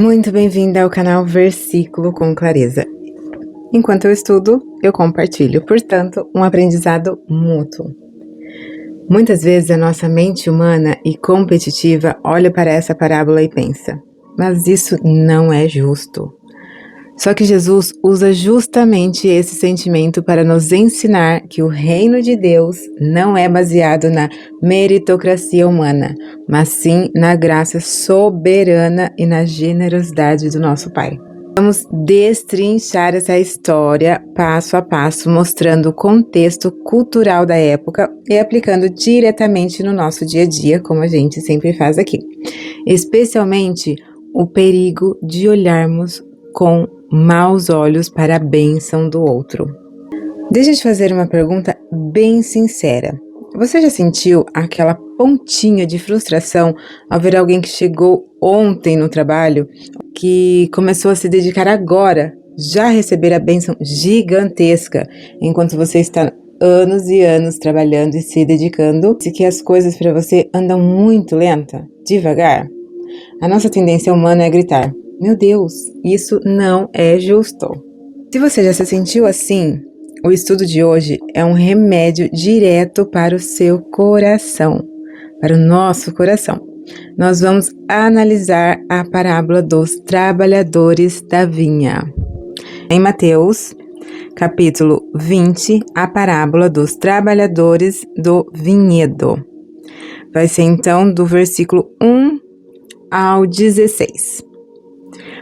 Muito bem-vinda ao canal Versículo com Clareza. Enquanto eu estudo, eu compartilho, portanto, um aprendizado mútuo. Muitas vezes a nossa mente humana e competitiva olha para essa parábola e pensa, mas isso não é justo. Só que Jesus usa justamente esse sentimento para nos ensinar que o reino de Deus não é baseado na meritocracia humana, mas sim na graça soberana e na generosidade do nosso Pai. Vamos destrinchar essa história passo a passo, mostrando o contexto cultural da época e aplicando diretamente no nosso dia a dia, como a gente sempre faz aqui. Especialmente o perigo de olharmos com maus olhos para a bênção do outro. Deixa eu te fazer uma pergunta bem sincera. Você já sentiu aquela pontinha de frustração ao ver alguém que chegou ontem no trabalho, que começou a se dedicar agora, já receber a bênção gigantesca, enquanto você está anos e anos trabalhando e se dedicando, e que as coisas para você andam muito lenta, devagar? A nossa tendência humana é gritar: meu Deus, isso não é justo. Se você já se sentiu assim, o estudo de hoje é um remédio direto para o seu coração, para o nosso coração. Nós vamos analisar a parábola dos trabalhadores da vinha. Em Mateus, capítulo 20, a parábola dos trabalhadores do vinhedo. Vai ser então do versículo 1 ao 16.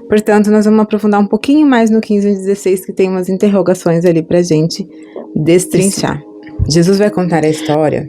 Portanto, nós vamos aprofundar um pouquinho mais no 15 e 16, que tem umas interrogações ali pra gente destrinchar. Jesus vai contar a história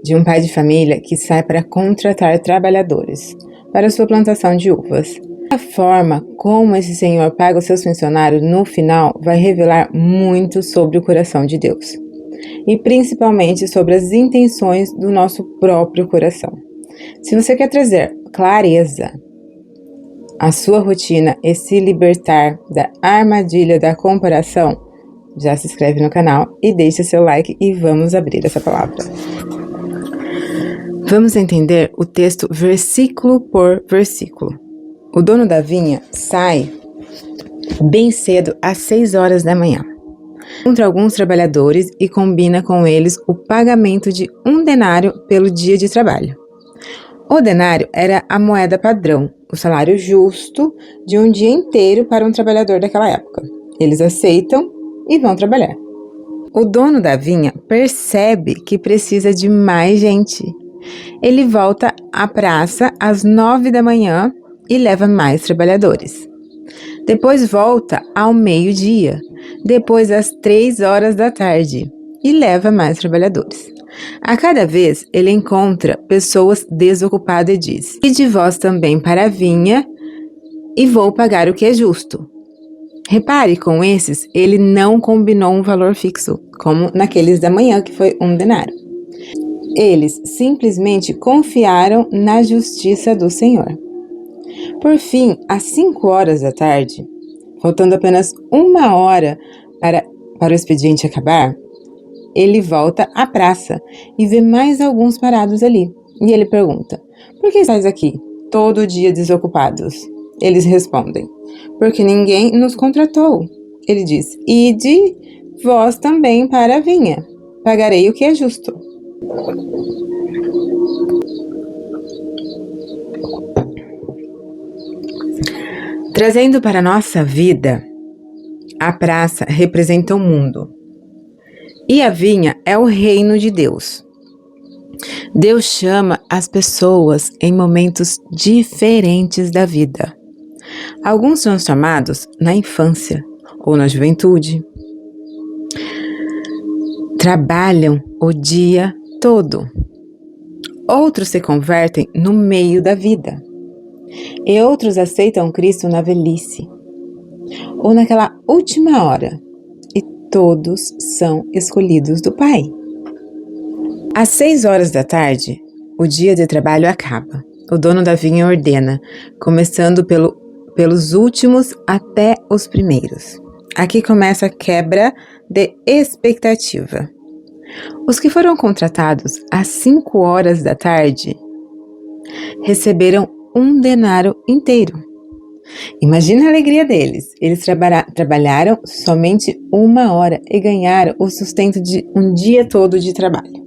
de um pai de família que sai para contratar trabalhadores para sua plantação de uvas. A forma como esse senhor paga os seus funcionários no final vai revelar muito sobre o coração de Deus, e principalmente sobre as intenções do nosso próprio coração. Se você quer trazer clareza à sua rotina e se libertar da armadilha da comparação, já se inscreve no canal e deixa seu like e vamos abrir essa palavra. Vamos entender o texto versículo por versículo. O dono da vinha sai bem cedo às 6 horas da manhã. Encontra alguns trabalhadores e combina com eles o pagamento de 1 denário pelo dia de trabalho. O denário era a moeda padrão, o salário justo de um dia inteiro para um trabalhador daquela época. Eles aceitam e vão trabalhar. O dono da vinha percebe que precisa de mais gente. Ele volta à praça às 9 da manhã e leva mais trabalhadores. Depois volta ao meio-dia, depois às 3 horas da tarde e leva mais trabalhadores. A cada vez ele encontra pessoas desocupadas e diz: ide vós também para a vinha e vou pagar o que é justo. Repare, com esses ele não combinou um valor fixo, como naqueles da manhã, que foi 1 denário. Eles simplesmente confiaram na justiça do Senhor. Por fim, às 5 horas da tarde, faltando apenas 1 hora para o expediente acabar, ele volta à praça e vê mais alguns parados ali. E ele pergunta: por que estáis aqui, todo dia desocupados? Eles respondem: porque ninguém nos contratou. Ele diz: ide vós também para a vinha, pagarei o que é justo. Trazendo para a nossa vida, a praça representa o mundo. E a vinha é o reino de Deus. Deus chama as pessoas em momentos diferentes da vida. Alguns são chamados na infância ou na juventude. Trabalham o dia todo. Outros se convertem no meio da vida. E outros aceitam Cristo na velhice ou naquela última hora. Todos são escolhidos do Pai. Às 6 horas da tarde, o dia de trabalho acaba. O dono da vinha ordena, começando pelos últimos até os primeiros. Aqui começa a quebra de expectativa. Os que foram contratados às 5 horas da tarde receberam 1 denário inteiro. Imagina a alegria deles. Eles trabalharam somente 1 hora e ganharam o sustento de um dia todo de trabalho.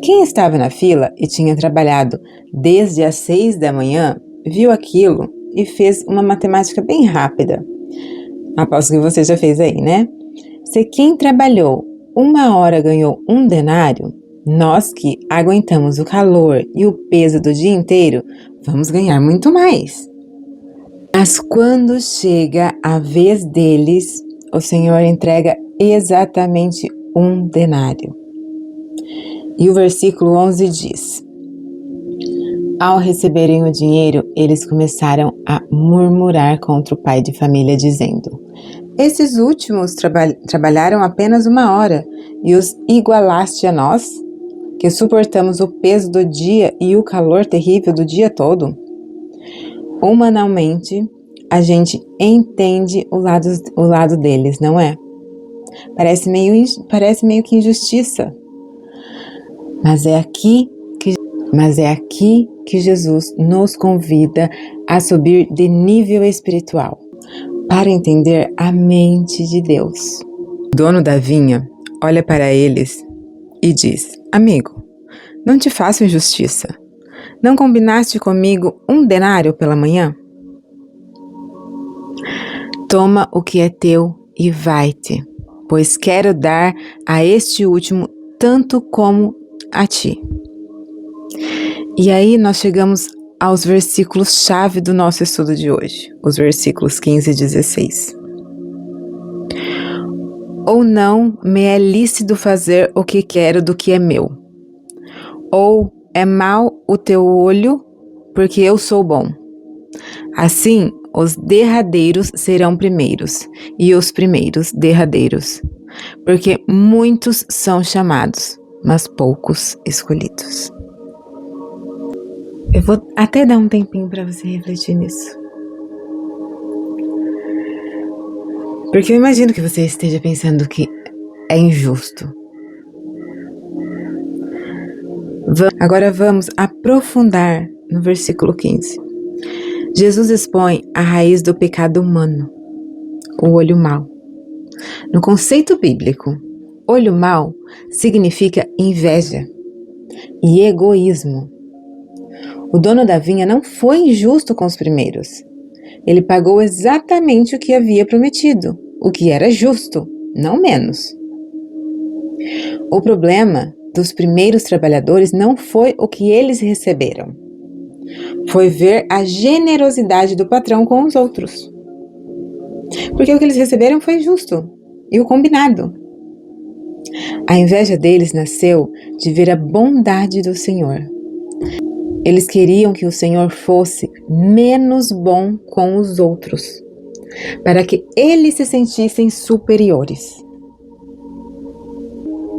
Quem estava na fila e tinha trabalhado desde as 6 da manhã, viu aquilo e fez uma matemática bem rápida. Aposto que você já fez aí, né? Se quem trabalhou 1 hora ganhou 1 denário, nós que aguentamos o calor e o peso do dia inteiro, vamos ganhar muito mais. Mas quando chega a vez deles, o Senhor entrega exatamente 1 denário. E o versículo 11 diz: ao receberem o dinheiro, eles começaram a murmurar contra o pai de família, dizendo: esses últimos trabalharam apenas 1 hora e os igualaste a nós, que suportamos o peso do dia e o calor terrível do dia todo? Humanamente, a gente entende o lado deles, não é? Parece meio que injustiça. Mas é aqui que Jesus nos convida a subir de nível espiritual, para entender a mente de Deus. O dono da vinha olha para eles e diz: amigo, não te faço injustiça. Não combinaste comigo 1 denário pela manhã? Toma o que é teu e vai-te, pois quero dar a este último tanto como a ti. E aí nós chegamos aos versículos-chave do nosso estudo de hoje, os versículos 15 e 16. Ou não me é lícito fazer o que quero do que é meu? Ou é mau o teu olho, porque eu sou bom? Assim, os derradeiros serão primeiros, e os primeiros derradeiros, porque muitos são chamados, mas poucos escolhidos. Eu vou até dar um tempinho para você refletir nisso. Porque eu imagino que você esteja pensando que é injusto. Agora vamos aprofundar no versículo 15. Jesus expõe a raiz do pecado humano, o olho mau. No conceito bíblico, olho mau significa inveja e egoísmo. O dono da vinha não foi injusto com os primeiros. Ele pagou exatamente o que havia prometido, o que era justo, não menos. O problema dos primeiros trabalhadores não foi o que eles receberam. Foi ver a generosidade do patrão com os outros. Porque o que eles receberam foi justo e o combinado. A inveja deles nasceu de ver a bondade do Senhor. Eles queriam que o Senhor fosse menos bom com os outros, para que eles se sentissem superiores.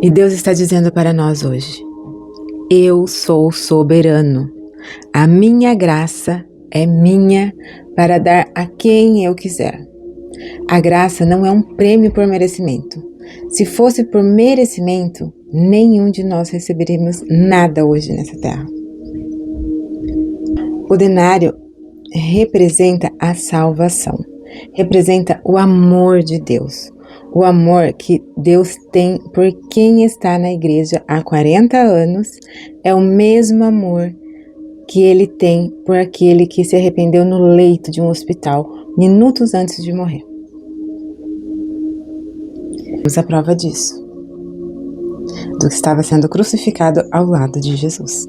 E Deus está dizendo para nós hoje: eu sou soberano. A minha graça é minha para dar a quem eu quiser. A graça não é um prêmio por merecimento. Se fosse por merecimento, nenhum de nós receberíamos nada hoje nessa terra. O denário representa a salvação, representa o amor de Deus, o amor que Deus tem por quem está na igreja há 40 anos, é o mesmo amor que Ele tem por aquele que se arrependeu no leito de um hospital, minutos antes de morrer. Temos a prova disso, do que estava sendo crucificado ao lado de Jesus.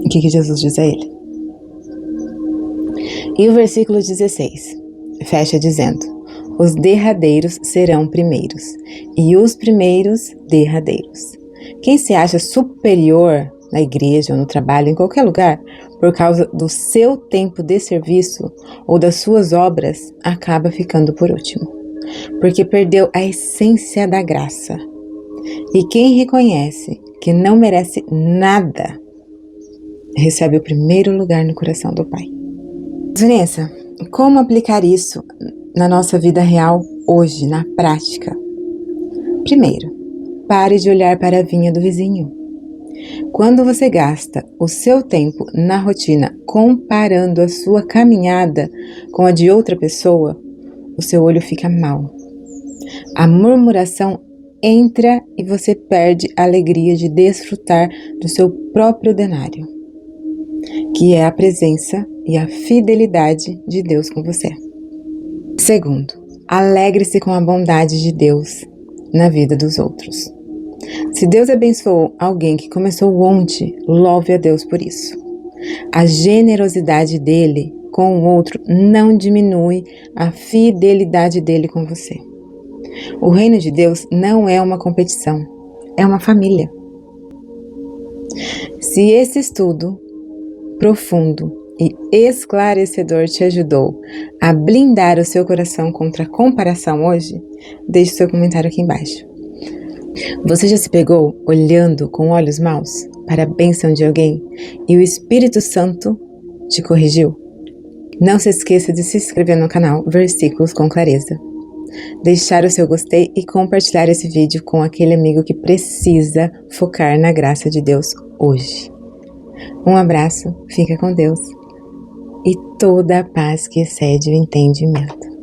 O que Jesus diz a ele? E o versículo 16 fecha dizendo: os derradeiros serão primeiros, e os primeiros derradeiros. Quem se acha superior na igreja ou no trabalho, em qualquer lugar, por causa do seu tempo de serviço ou das suas obras, acaba ficando por último, porque perdeu a essência da graça. E quem reconhece que não merece nada, recebe o primeiro lugar no coração do Pai. Vanessa, como aplicar isso na nossa vida real hoje, na prática? Primeiro, pare de olhar para a vinha do vizinho. Quando você gasta o seu tempo na rotina comparando a sua caminhada com a de outra pessoa, o seu olho fica mau. A murmuração entra e você perde a alegria de desfrutar do seu próprio denário, que é a presença e a fidelidade de Deus com você. Segundo, alegre-se com a bondade de Deus na vida dos outros. Se Deus abençoou alguém que começou ontem, louve a Deus por isso. A generosidade dele com o outro não diminui a fidelidade dele com você. O reino de Deus não é uma competição, é uma família. Se esse estudo profundo e esclarecedor te ajudou a blindar o seu coração contra a comparação hoje, deixe seu comentário aqui embaixo. Você já se pegou olhando com olhos maus para a bênção de alguém e o Espírito Santo te corrigiu? Não se esqueça de se inscrever no canal Versículos com Clareza, deixar o seu gostei e compartilhar esse vídeo com aquele amigo que precisa focar na graça de Deus hoje. Um abraço, fica com Deus e toda a paz que excede o entendimento.